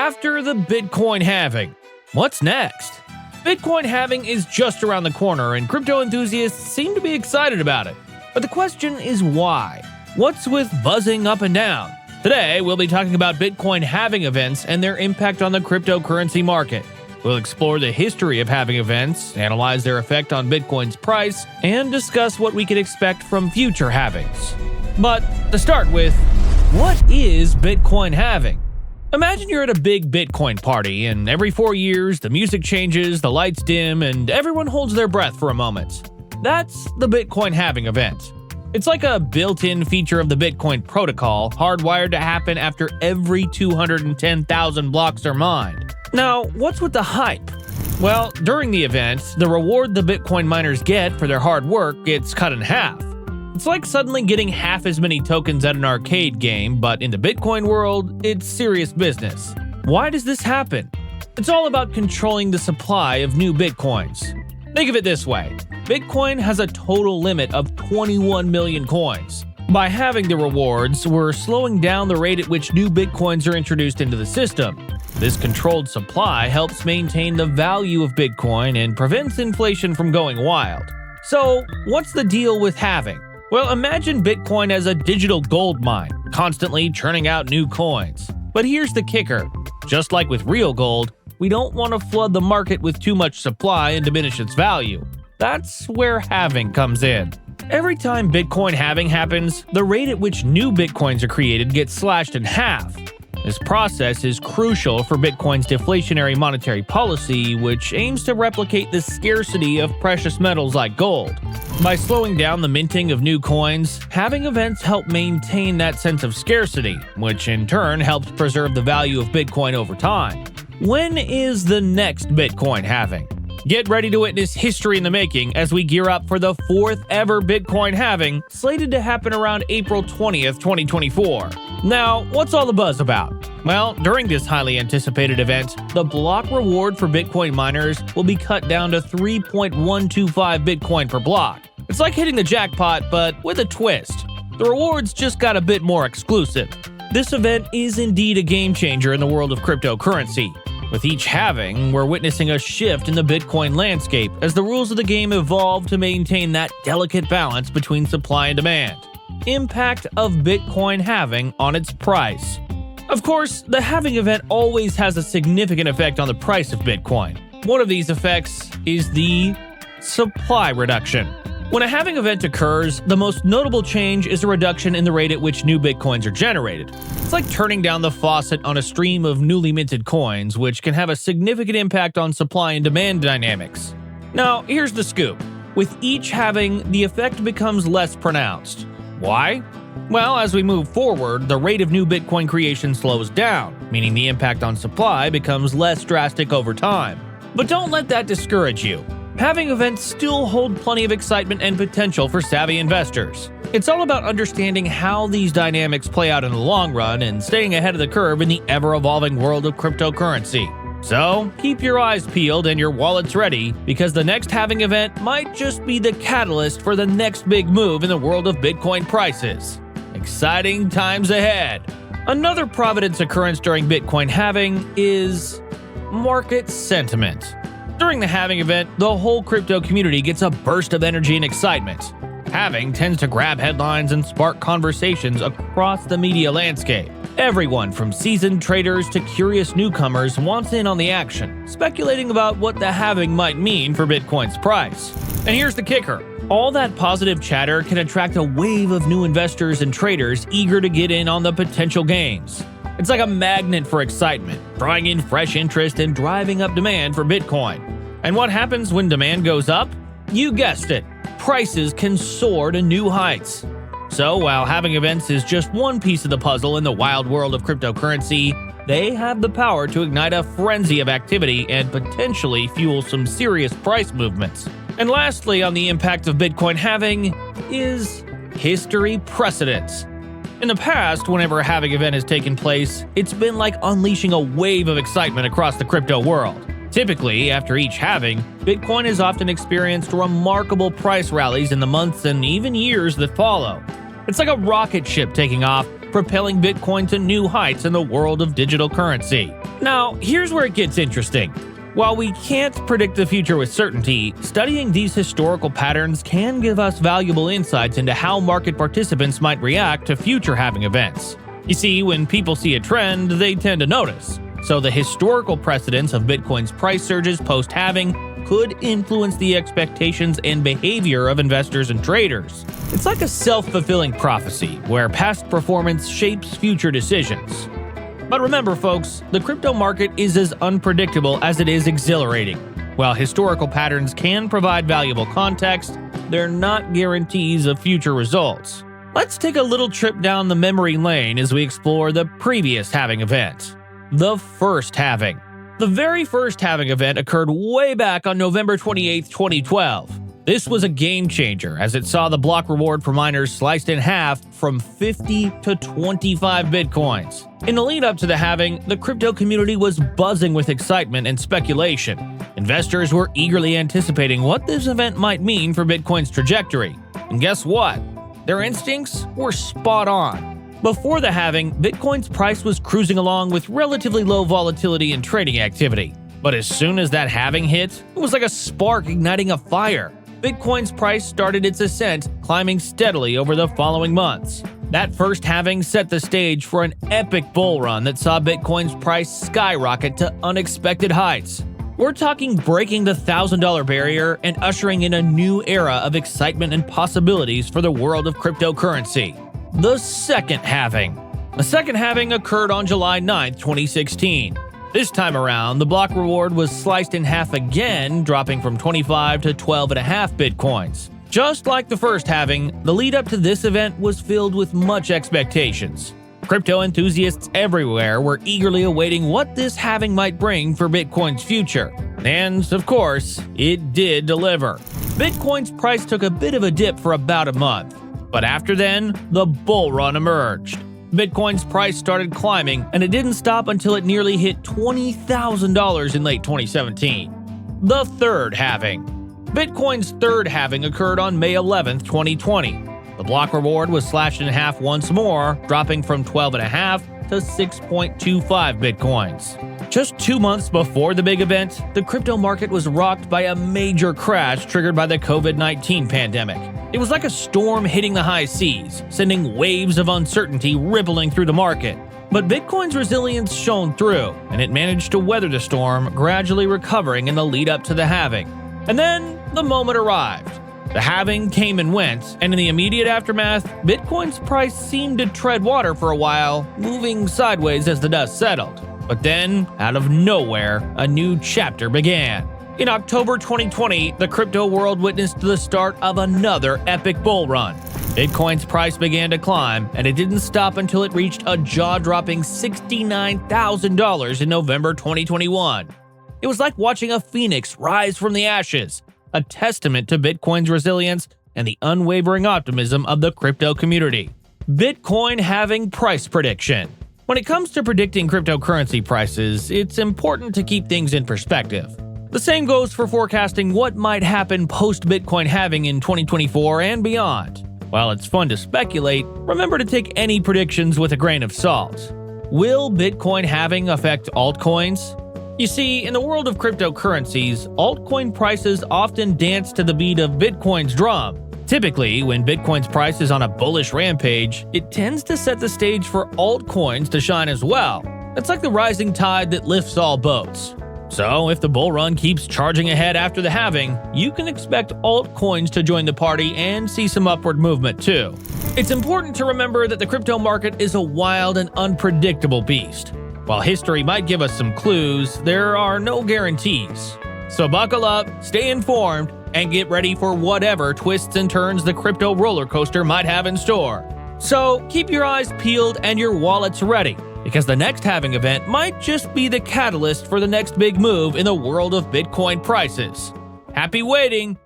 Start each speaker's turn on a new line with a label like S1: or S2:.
S1: After the Bitcoin halving, what's next? Bitcoin halving is just around the corner and crypto enthusiasts seem to be excited about it. But the question is why? What's with buzzing up and down? Today, we'll be talking about Bitcoin halving events and their impact on the cryptocurrency market. We'll explore the history of halving events, analyze their effect on Bitcoin's price, and discuss what we can expect from future halvings. But to start with, what is Bitcoin halving? Imagine you're at a big Bitcoin party, and every 4 years, the music changes, the lights dim, and everyone holds their breath for a moment. That's the Bitcoin halving event. It's like a built-in feature of the Bitcoin protocol, hardwired to happen after every 210,000 blocks are mined. Now, what's with the hype? Well, during the event, the reward the Bitcoin miners get for their hard work gets cut in half. It's like suddenly getting half as many tokens at an arcade game, but in the Bitcoin world, it's serious business. Why does this happen? It's all about controlling the supply of new Bitcoins. Think of it this way. Bitcoin has a total limit of 21 million coins. By halving the rewards, we're slowing down the rate at which new Bitcoins are introduced into the system. This controlled supply helps maintain the value of Bitcoin and prevents inflation from going wild. So, what's the deal with halving? Well, imagine Bitcoin as a digital gold mine, constantly churning out new coins. But here's the kicker. Just like with real gold, we don't want to flood the market with too much supply and diminish its value. That's where halving comes in. Every time Bitcoin halving happens, the rate at which new Bitcoins are created gets slashed in half. This process is crucial for Bitcoin's deflationary monetary policy, which aims to replicate the scarcity of precious metals like gold. By slowing down the minting of new coins, halving events help maintain that sense of scarcity, which in turn helps preserve the value of Bitcoin over time. When is the next Bitcoin halving? Get ready to witness history in the making as we gear up for the 4th ever Bitcoin halving, slated to happen around April 20th, 2024. Now, what's all the buzz about? Well, during this highly anticipated event, the block reward for Bitcoin miners will be cut down to 3.125 Bitcoin per block. It's like hitting the jackpot, but with a twist. The rewards just got a bit more exclusive. This event is indeed a game changer in the world of cryptocurrency. With each halving, we're witnessing a shift in the Bitcoin landscape as the rules of the game evolve to maintain that delicate balance between supply and demand. Impact of Bitcoin halving on its price. Of course, the halving event always has a significant effect on the price of Bitcoin. One of these effects is the supply reduction. When a halving event occurs, the most notable change is a reduction in the rate at which new Bitcoins are generated. It's like turning down the faucet on a stream of newly minted coins, which can have a significant impact on supply and demand dynamics. Now, here's the scoop. With each halving, the effect becomes less pronounced. Why? Well, as we move forward, the rate of new Bitcoin creation slows down, meaning the impact on supply becomes less drastic over time. But don't let that discourage you. Halving events still hold plenty of excitement and potential for savvy investors. It's all about understanding how these dynamics play out in the long run and staying ahead of the curve in the ever-evolving world of cryptocurrency. So, keep your eyes peeled and your wallets ready, because the next halving event might just be the catalyst for the next big move in the world of Bitcoin prices. Exciting times ahead! Another providence occurrence during Bitcoin halving is market sentiment. During the halving event, the whole crypto community gets a burst of energy and excitement. Halving tends to grab headlines and spark conversations across the media landscape. Everyone from seasoned traders to curious newcomers wants in on the action, speculating about what the halving might mean for Bitcoin's price. And here's the kicker. All that positive chatter can attract a wave of new investors and traders eager to get in on the potential gains. It's like a magnet for excitement, drawing in fresh interest and driving up demand for Bitcoin. And what happens when demand goes up? You guessed it, prices can soar to new heights. So while halving events is just one piece of the puzzle in the wild world of cryptocurrency, they have the power to ignite a frenzy of activity and potentially fuel some serious price movements. And lastly, on the impact of Bitcoin halving is history precedents. In the past, whenever a halving event has taken place, it's been like unleashing a wave of excitement across the crypto world. Typically, after each halving, Bitcoin has often experienced remarkable price rallies in the months and even years that follow. It's like a rocket ship taking off, propelling Bitcoin to new heights in the world of digital currency. Now, here's where it gets interesting. While we can't predict the future with certainty, studying these historical patterns can give us valuable insights into how market participants might react to future halving events. You see, when people see a trend, they tend to notice. So the historical precedents of Bitcoin's price surges post-halving could influence the expectations and behavior of investors and traders. It's like a self-fulfilling prophecy, where past performance shapes future decisions. But remember, folks, the crypto market is as unpredictable as it is exhilarating. While historical patterns can provide valuable context, they're not guarantees of future results. Let's take a little trip down the memory lane as we explore the previous halving event. The first halving. The very first halving event occurred way back on November 28, 2012. This was a game changer as it saw the block reward for miners sliced in half from 50 to 25 bitcoins. In the lead up to the halving, the crypto community was buzzing with excitement and speculation. Investors were eagerly anticipating what this event might mean for Bitcoin's trajectory. And guess what? Their instincts were spot on. Before the halving, Bitcoin's price was cruising along with relatively low volatility and trading activity. But as soon as that halving hit, it was like a spark igniting a fire. Bitcoin's price started its ascent, climbing steadily over the following months. That first halving set the stage for an epic bull run that saw Bitcoin's price skyrocket to unexpected heights. We're talking breaking the $1,000 barrier and ushering in a new era of excitement and possibilities for the world of cryptocurrency. The second halving. The second halving occurred on July 9, 2016. This time around, the block reward was sliced in half again, dropping from 25 to 12.5 bitcoins. Just like the first halving, the lead up to this event was filled with much expectations. Crypto enthusiasts everywhere were eagerly awaiting what this halving might bring for Bitcoin's future. And, of course, it did deliver. Bitcoin's price took a bit of a dip for about a month. But after then, the bull run emerged. Bitcoin's price started climbing, and it didn't stop until it nearly hit $20,000 in late 2017. The third halving. Bitcoin's third halving occurred on May 11, 2020. The block reward was slashed in half once more, dropping from 12.5 to 6.25 bitcoins. Just 2 months before the big event, the crypto market was rocked by a major crash triggered by the COVID-19 pandemic. It was like a storm hitting the high seas, sending waves of uncertainty rippling through the market. But Bitcoin's resilience shone through, and it managed to weather the storm, gradually recovering in the lead up to the halving. And then the moment arrived. The halving came and went, and in the immediate aftermath, Bitcoin's price seemed to tread water for a while, moving sideways as the dust settled. But then, out of nowhere, a new chapter began. In October 2020, the crypto world witnessed the start of another epic bull run. Bitcoin's price began to climb, and it didn't stop until it reached a jaw-dropping $69,000 in November 2021. It was like watching a phoenix rise from the ashes, a testament to Bitcoin's resilience and the unwavering optimism of the crypto community. Bitcoin halving price prediction. When it comes to predicting cryptocurrency prices, it's important to keep things in perspective. The same goes for forecasting what might happen post-Bitcoin halving in 2024 and beyond. While it's fun to speculate, remember to take any predictions with a grain of salt. Will Bitcoin halving affect altcoins? You see, in the world of cryptocurrencies, altcoin prices often dance to the beat of Bitcoin's drum. Typically, when Bitcoin's price is on a bullish rampage, it tends to set the stage for altcoins to shine as well. It's like the rising tide that lifts all boats. So, if the bull run keeps charging ahead after the halving, you can expect altcoins to join the party and see some upward movement too. It's important to remember that the crypto market is a wild and unpredictable beast. While history might give us some clues, there are no guarantees. So buckle up, stay informed, and get ready for whatever twists and turns the crypto roller coaster might have in store. So keep your eyes peeled and your wallets ready, because the next halving event might just be the catalyst for the next big move in the world of Bitcoin prices. Happy waiting!